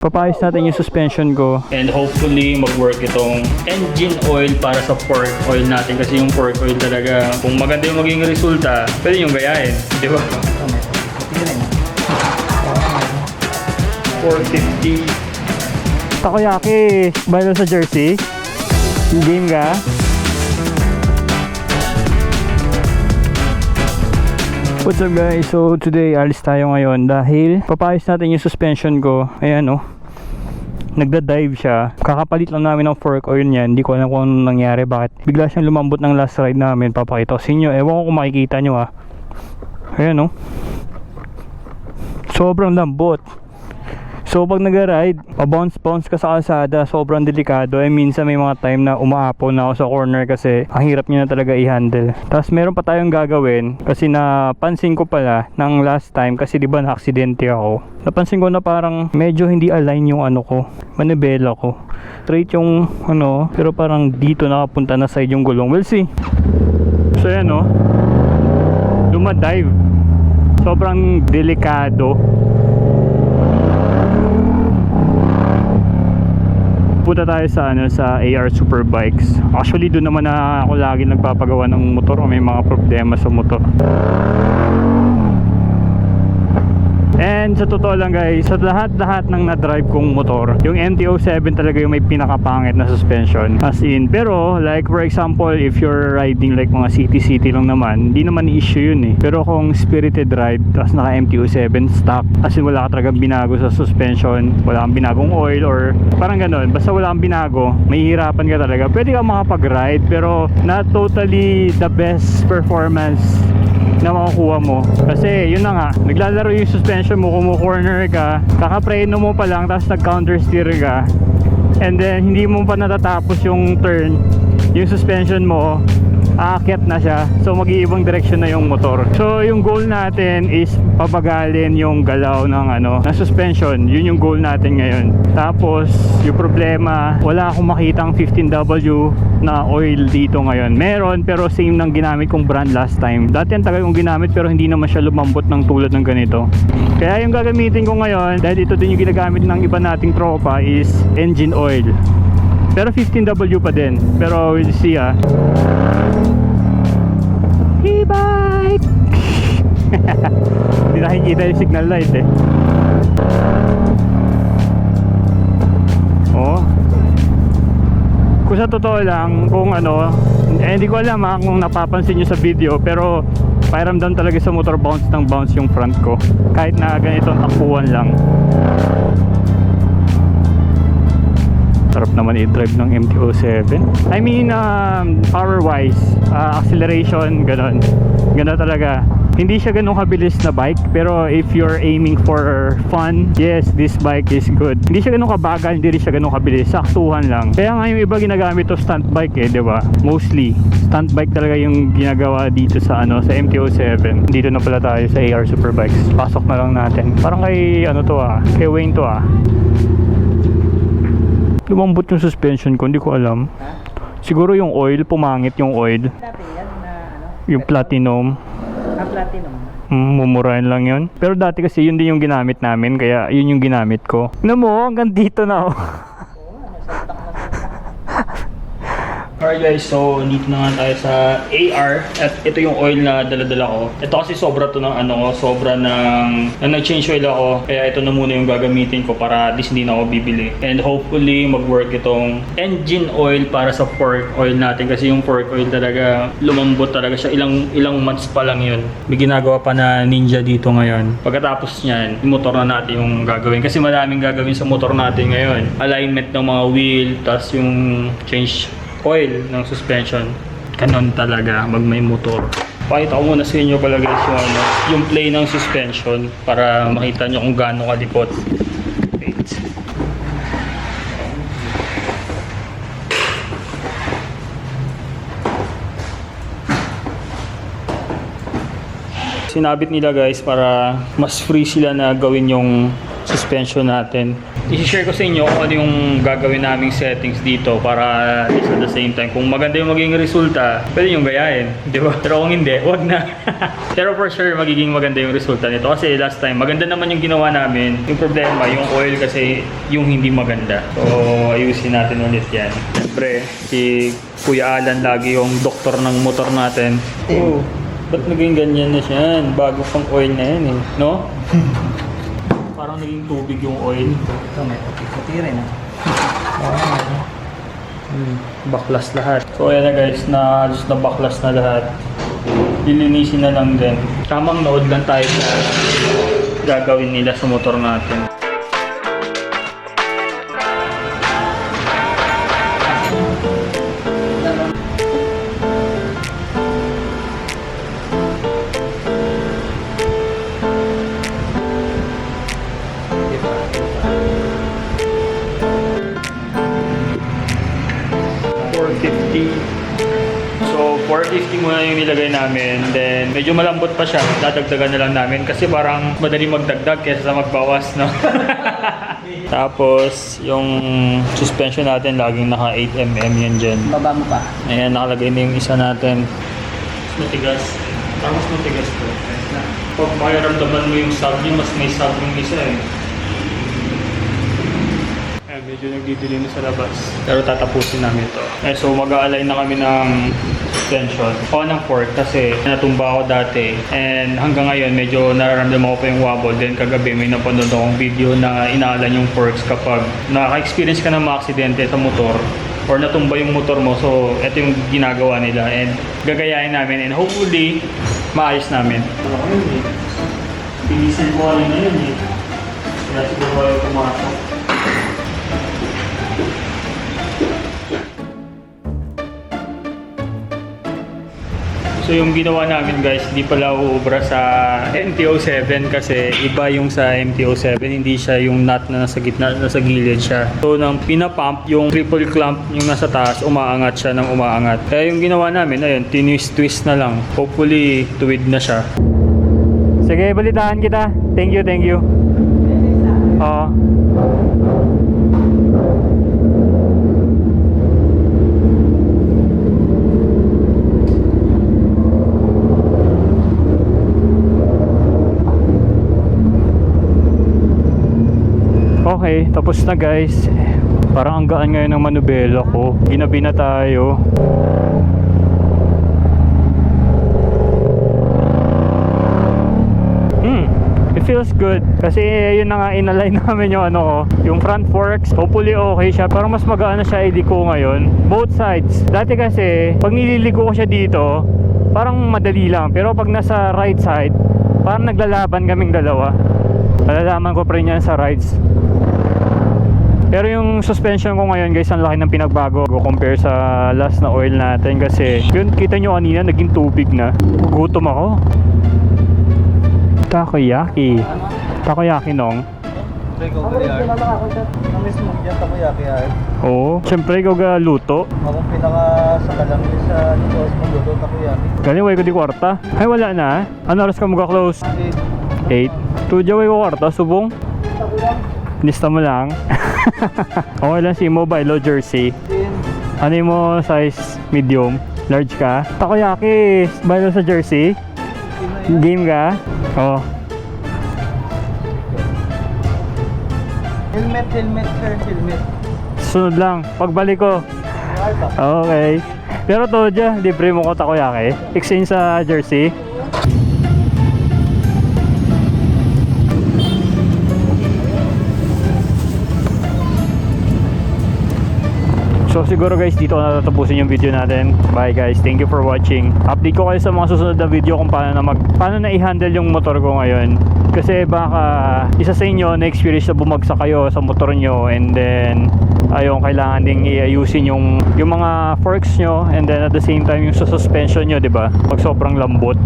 Papayos natin yung suspension ko. And hopefully mag-work itong engine oil para sa fork oil natin. Kasi yung fork oil talaga, kung maganda yung maging resulta, pwede yung gayahin. Di ba? 450. Takoyaki, bayad sa jersey. Game ka? What's up guys? So today alis tayo ngayon dahil papayos natin yung suspension ko. Ayan oh. Nagda-dive siya. Kakapalit lang namin ng fork oil niyan. Hindi ko alam kung anong nangyari. Bakit bigla siyang lumambot ng last ride namin. Papakita ko sa inyo. Ewan ko kung makikita nyo ah. Ayan oh. Sobrang lambot. So pag nag-ride, pa-bounce ka sa kalsada, sobrang delikado. Minsan may mga time na umaapaw na ako sa corner kasi ang hirap niya na talaga i-handle. Tapos meron pa tayong gagawin kasi napansin ko pala ng last time kasi di ba na-aksidente ako. Napansin ko na parang medyo hindi align yung ano ko, manibela ko. Straight yung ano, pero parang dito nakapunta na side yung gulong. We'll see. So yan oh. Dumadive. Sobrang delikado. Punta tayo sa sa AR Superbikes. Actually doon naman na ako lagi nagpapagawa ng motor o may mga problema sa motor. And sa totoo lang guys, sa lahat ng na-drive kong motor, yung MT-07 talaga yung may pinakapangit na suspension. As in, pero like for example, if you're riding like mga city lang naman, hindi naman issue yun eh. Pero kung spirited ride, tapos naka MT-07 stock, as in wala ka talagang binago sa suspension, wala kang binagong oil or parang ganun, basta wala kang binago, mahihirapan ka talaga. Pwede ka makapag-ride pero not totally the best performance na makukuha mo. Kasi yun na nga, naglalaro yung suspension mo, kumu-corner ka, kakapreno mo pa lang, tapos nag-counter steer ka, and then hindi mo pa natatapos yung turn, yung suspension mo aakyat na siya, so mag-iibang direction na yung motor. So yung goal natin is pabagalin yung galaw ng ng suspension. Yun yung goal natin ngayon. Tapos yung problema, wala akong makitang 15W na oil dito ngayon. Meron pero same ng ginamit kong brand last time. Dati ang tagal kong ginamit pero hindi naman siya lumambot ng tulad ng ganito. Kaya yung gagamitin ko ngayon, dahil ito din yung ginagamit ng iba nating tropa, is engine oil. Pero 15W pa din. Pero we'll see ah. E-bike! Hindi nakikita yung signal light eh. Oh. Kung sa totoo lang, kung hindi ko alam kung napapansin nyo sa video, pero pakiramdam talaga sa motor bounce ng bounce yung front ko. Kahit na ganito takbuhan lang. Sarap naman i-drive ng MT-07. I mean, power wise, acceleration, ganon talaga. Hindi siya ganun kabilis na bike, pero if you're aiming for fun, yes, this bike is good. Hindi siya ganun kabagal, hindi rin siya ganun kabilis, saktuhan lang. Kaya nga yung iba ginagamit to stunt bike eh, di ba? Mostly stunt bike talaga yung ginagawa dito sa sa MT-07. Dito na pala tayo sa AR Superbikes. Pasok na lang natin. Parang kay kay Wayne to ah. Lumambot yung suspension ko, hindi ko alam. Siguro yung oil, pumangit yung oil. Dati yan na Yung platinum. platinum. Mumurahin lang yun. Pero dati kasi yun din yung ginamit namin, kaya yun yung ginamit ko. Ano mo, hanggang dito na ako. Alright guys, so dito na nga tayo sa AR at ito yung oil na dala-dala ko. Ito kasi sobra to ng sobra ng nag-change oil ako, kaya ito na muna yung gagamitin ko para at least hindi na ako bibili. And hopefully mag-work itong engine oil para sa fork oil natin kasi yung fork oil talaga lumambot talaga siya, ilang months pa lang yun. May ginagawa pa na Ninja dito ngayon. Pagkatapos niyan, yung motor na natin yung gagawin kasi maraming gagawin sa motor natin ngayon. Alignment ng mga wheel, tapos yung change oil ng suspension. Ganon talaga mag may motor. Pakita ko muna sa inyo pala guys yung play ng suspension para makita nyo kung gaano kalipot. Wait. Sinabit nila guys para mas free sila na gawin yung suspension natin. I-share ko sa inyo kung ano yung gagawin naming settings dito para at least at the same time, kung maganda yung magiging resulta, pwede yung gayahin, di ba? Pero kung hindi, wag na. Pero for sure, magiging maganda yung resulta nito. Kasi last time, maganda naman yung ginawa namin. Yung problema, yung oil kasi yung hindi maganda. So, ayusin natin ulit yan. Siyempre, si Kuya Alan lagi yung doktor ng motor natin. Oh, ba't naging ganyan na siya? Bago pang oil na yan eh. No? Parang naging tubig yung oil. Ito, may puti rin ah. Baklas lahat. So ayan na guys, halos na baklas na lahat. Lilinisin na lang din. Tamang nood lang tayo sa gagawin nila sa motor natin. So 450 muna yung nilagay namin, then medyo malambot pa siya, dadagdagan na lang namin kasi parang madali magdagdag kaysa sa magbawas, no? Tapos yung suspension natin laging naka 8mm yan dyan. Baba mo pa. Ayan, nakalagay na yung isa natin. Mas matigas. Parang mas matigas to. Pag makiramdaman mo yung sub niya, mas may sub yung isa eh. Ayan, medyo nagdidilim sa labas. Pero tatapusin namin ito. So mag-a-align na kami ng suspension o ng fork kasi natumba ako dati. And hanggang ngayon, medyo nararamdaman ko pa yung wobble. Then kagabi may napanood akong video na inaalan yung forks kapag nakaka-experience ka ng mga aksidente sa motor or natumba yung motor mo. So ito yung ginagawa nila and gagayahin namin and hopefully maayos namin. Pinisin ko alin na yun eh. Kaya siguro kayo pumasok. So yung ginawa namin guys, hindi pala uubra sa MT-07 kasi iba yung sa MT-07, hindi siya yung nut na nasa gitna, nasa gilid siya. So nang pinapump, yung triple clamp yung nasa taas, umaangat siya ng umaangat. Kaya yung ginawa namin, ayun, twist na lang. Hopefully, tuwid na siya. Sige, balitaan kita. Thank you, thank you. Oo. Okay, tapos na guys. Parang ang gaan ngayon ng manubela ko. Ginabi na tayo. It feels good. Kasi yun na nga, inalign namin yung ano ko, yung front forks. Hopefully okay siya. Parang mas magaan na siya iliko ngayon. Both sides. Dati kasi, pag nililiko ko siya dito, parang madali lang. Pero pag nasa right side, parang naglalaban kaming dalawa. Malalaman ko pa rin yan sa rides. Pero yung suspension ko ngayon guys, ang laki ng pinagbago compare sa last na oil natin. Kasi yun, kita nyo kanina, naging tubig na. Gutom ako. Takoyaki. Takoyaki nong. Siyempre, ikaw galiar. Namiss mo dyan, takoyaki ay. Oo, siyempre ikaw ga luto. Akong pinaka sa kalang sa Diyos mo luto, takoyaki. Galing way ko di kwarta. Ay wala na. Ano oras ka mag-close? 8. Tudya way ko kwarta, subong. Nista mo lang. Okay lang si mobile o jersey. Ano yung mo size medium? Large ka? Takoyaki. Bayad sa jersey? Game ka? Oo. Helmet, sir, helmet. Sunod lang. Pagbalik ko. Okay. Pero Tudya, libre mo ko takoyaki. Exchange sa jersey. So siguro guys, dito ko natatapusin yung video natin. Bye guys, thank you for watching. Update ko kayo sa mga susunod na video kung paano na i-handle yung motor ko ngayon. Kasi baka isa sa inyo na experience na bumagsak kayo sa motor nyo and then ayun, kailangan ding iayusin yung mga forks nyo and then at the same time yung sa suspension nyo, 'di ba? Pag sobrang lambot.